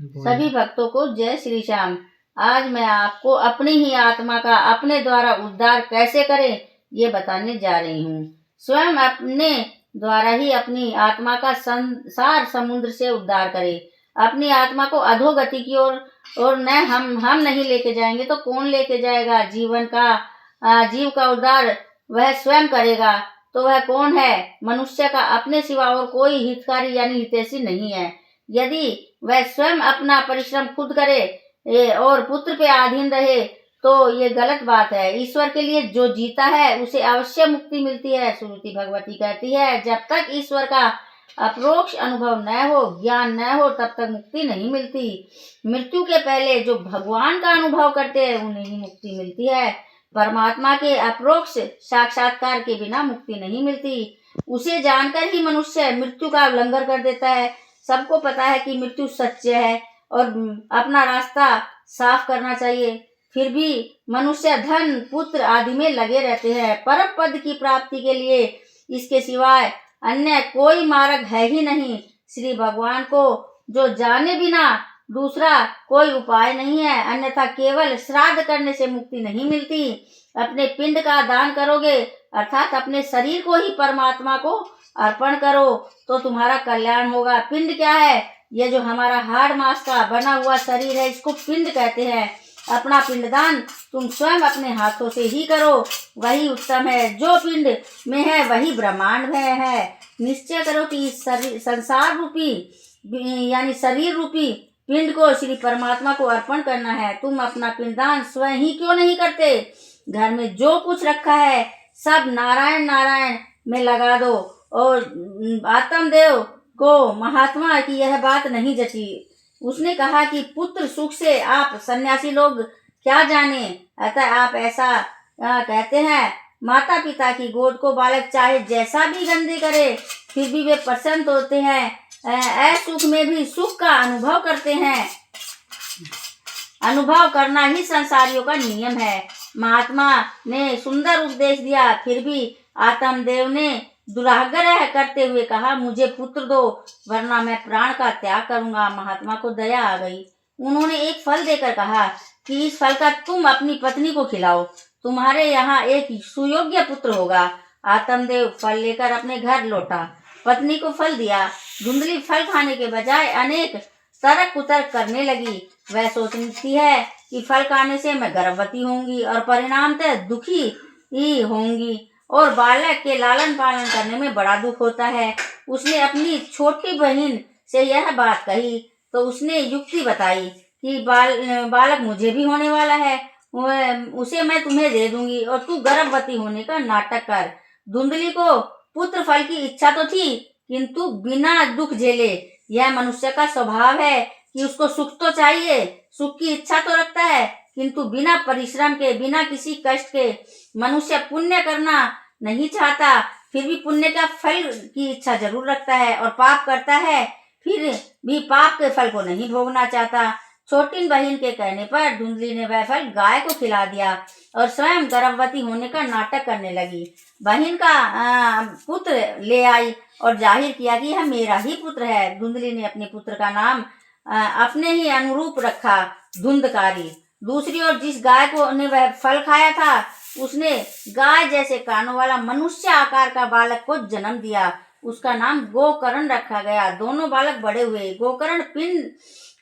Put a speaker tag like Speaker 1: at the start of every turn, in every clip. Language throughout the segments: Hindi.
Speaker 1: सभी भक्तों को जय श्री श्याम। आज मैं आपको अपनी ही आत्मा का अपने द्वारा उद्धार कैसे करें ये बताने जा रही हूँ। स्वयं अपने द्वारा ही अपनी आत्मा का संसार समुद्र से उद्धार करें। अपनी आत्मा को अधोगति की ओर न हम नहीं लेके जाएंगे तो कौन लेके जाएगा। जीव का उद्धार वह स्वयं करेगा। तो वह कौन है? मनुष्य का अपने सिवा और कोई हितकारी यानी हितैषी नहीं है। यदि वह स्वयं अपना परिश्रम खुद करे और पुत्र पे अधीन रहे तो ये गलत बात है। ईश्वर के लिए जो जीता है उसे अवश्य मुक्ति मिलती है। श्रुति भगवती कहती है, जब तक ईश्वर का अप्रोक्ष अनुभव न हो, ज्ञान न हो, तब तक मुक्ति नहीं मिलती। मृत्यु के पहले जो भगवान का अनुभव करते हैं उन्हें ही मुक्ति मिलती है। परमात्मा के अप्रोक्ष साक्षात्कार के बिना मुक्ति नहीं मिलती। उसे जानकर ही मनुष्य मृत्यु का उल्लंघन कर देता है। सबको पता है कि मृत्यु सत्य है और अपना रास्ता साफ करना चाहिए, फिर भी मनुष्य धन पुत्र आदि में लगे रहते हैं। परम पद की प्राप्ति के लिए इसके सिवाय अन्य कोई मार्ग है ही नहीं। श्री भगवान को जो जाने बिना दूसरा कोई उपाय नहीं है, अन्यथा केवल श्राद्ध करने से मुक्ति नहीं मिलती। अपने पिंड का दान करोगे अर्थात अपने शरीर को ही परमात्मा को अर्पण करो तो तुम्हारा कल्याण होगा। पिंड क्या है? ये जो हमारा हाड़ मांस का बना हुआ शरीर है इसको पिंड कहते हैं। अपना पिंडदान तुम स्वयं अपने हाथों से ही करो, वही उत्तम है। जो पिंड में है वही ब्रह्मांड में है। निश्चय करो कि इस संसार रूपी यानी शरीर रूपी पिंड को श्री परमात्मा को अर्पण करना है। तुम अपना पिंडदान स्वयं ही क्यों नहीं करते? घर में जो कुछ रखा है सब नारायण नारायण में लगा दो। और आत्मदेव को महात्मा की यह बात नहीं जची। उसने कहा कि पुत्र सुख से आप सन्यासी लोग क्या जाने, अतः आप ऐसा कहते हैं। माता पिता की गोद को बालक चाहे जैसा भी गंदे करे फिर भी वे प्रसन्न होते हैं। असुख में भी सुख का अनुभव करते हैं। अनुभव करना ही संसारियों का नियम है। महात्मा ने सुंदर उपदेश दिया, फिर भी आत्मदेव ने दुराग्रह करते हुए कहा, मुझे पुत्र दो वरना मैं प्राण का त्याग करूंगा। महात्मा को दया आ गई। उन्होंने एक फल देकर कहा कि इस फल का तुम अपनी पत्नी को खिलाओ, तुम्हारे यहाँ एक सुयोग्य पुत्र होगा। आत्मदेव फल लेकर अपने घर लौटा, पत्नी को फल दिया। धुंधली फल खाने के बजाय अनेक तरक कुतर्क करने लगी। वह सोचती है कि फल खाने से मैं गर्भवती होंगी और परिणामतः दुखी ही होंगी और बालक के लालन पालन करने में बड़ा दुख होता है। उसने अपनी छोटी बहन से यह बात कही तो उसने युक्ति बताई कि बालक मुझे भी होने वाला है, उसे मैं तुम्हें दे दूंगी और तू गर्भवती होने का नाटक कर। धुंधली को पुत्र फल की इच्छा तो थी किंतु बिना दुख झेले। यह मनुष्य का स्वभाव है कि उसको सुख तो चाहिए, सुख की इच्छा तो रखता है किंतु बिना परिश्रम के, बिना किसी कष्ट के। मनुष्य पुण्य करना नहीं चाहता फिर भी पुण्य का फल की इच्छा जरूर रखता है और पाप करता है फिर भी पाप के फल को नहीं भोगना चाहता। छोटी बहन के कहने पर धुंधली ने वह फल गाय को खिला दिया और स्वयं गर्भवती होने का नाटक करने लगी। बहन का पुत्र ले आई और जाहिर किया कि यह मेरा ही पुत्र है। धुंधली ने अपने पुत्र का नाम अपने ही अनुरूप रखा, धुंधकारी। दूसरी ओर जिस गाय को ने वह फल खाया था उसने गाय जैसे कानों वाला मनुष्य आकार का बालक को जन्म दिया। उसका नाम गोकर्ण रखा गया। दोनों बालक बड़े हुए। गोकर्ण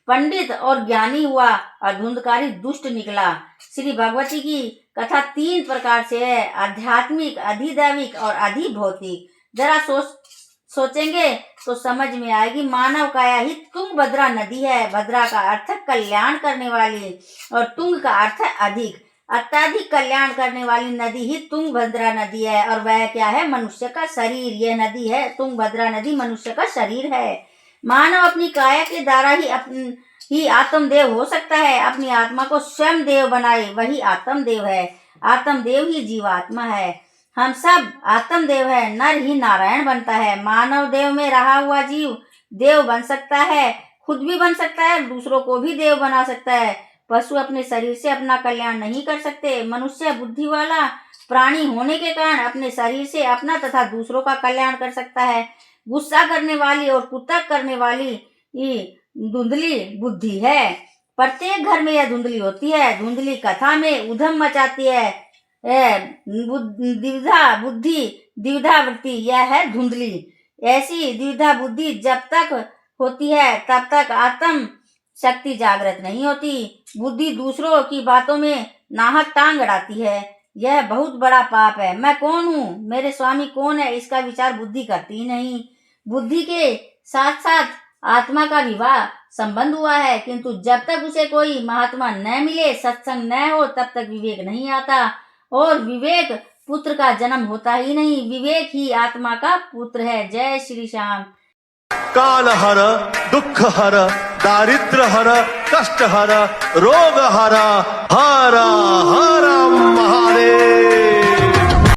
Speaker 1: पंडित और ज्ञानी हुआ और धुंधकारी दुष्ट निकला। श्री भगवती की कथा 3 प्रकार से है, आध्यात्मिक, अधिदैविक और अधिभौतिक। जरा सोचेंगे तो समझ में आएगी। मानव काया ही तुंगभद्रा नदी है। भद्रा का अर्थ कल्याण करने वाली और तुंग का अर्थ अधिक, अत्यधिक कल्याण करने वाली नदी ही तुंगभद्रा नदी है। और वह क्या है? मनुष्य का शरीर। यह नदी है तुंगभद्रा नदी, मनुष्य का शरीर है। मानव अपनी काया के द्वारा ही आत्मदेव हो सकता है। अपनी आत्मा को स्वयं देव बनाए वही आत्मदेव है। आत्मदेव ही जीवात्मा है। हम सब आत्मदेव है। नर ही नारायण बनता है। मानव देव में रहा हुआ जीव देव बन सकता है, खुद भी बन सकता है, दूसरों को भी देव बना सकता है। पशु अपने शरीर से अपना कल्याण नहीं कर सकते। मनुष्य बुद्धि वाला प्राणी होने के कारण अपने शरीर से अपना तथा दूसरों का कल्याण कर सकता है। गुस्सा करने वाली और कुतर्क करने वाली धुंधली बुद्धि है। प्रत्येक घर में यह धुंधली होती है। धुंधली कथा में उधम मचाती है। द्विधा बुद्धि, द्विधा वृत्ति, यह है धुंधली। ऐसी द्विधा बुद्धि जब तक होती है तब तक आत्म शक्ति जागृत नहीं होती। बुद्धि दूसरों की बातों में नाहक टांग अड़ाती है। यह बहुत बड़ा पाप है। मैं कौन हूँ, मेरे स्वामी कौन है, इसका विचार बुद्धि करती ही नहीं। बुद्धि के साथ साथ आत्मा का विवाह संबंध हुआ है, किंतु जब तक उसे कोई महात्मा न मिले, सत्संग न हो, तब तक विवेक नहीं आता। और विवेक पुत्र का जन्म होता ही नहीं। विवेक ही आत्मा का पुत्र है। जय श्री श्याम।
Speaker 2: काल हर, दुख हर, दारिद्र हर, कष्ट हर, रोग हर, हर हर महादेव।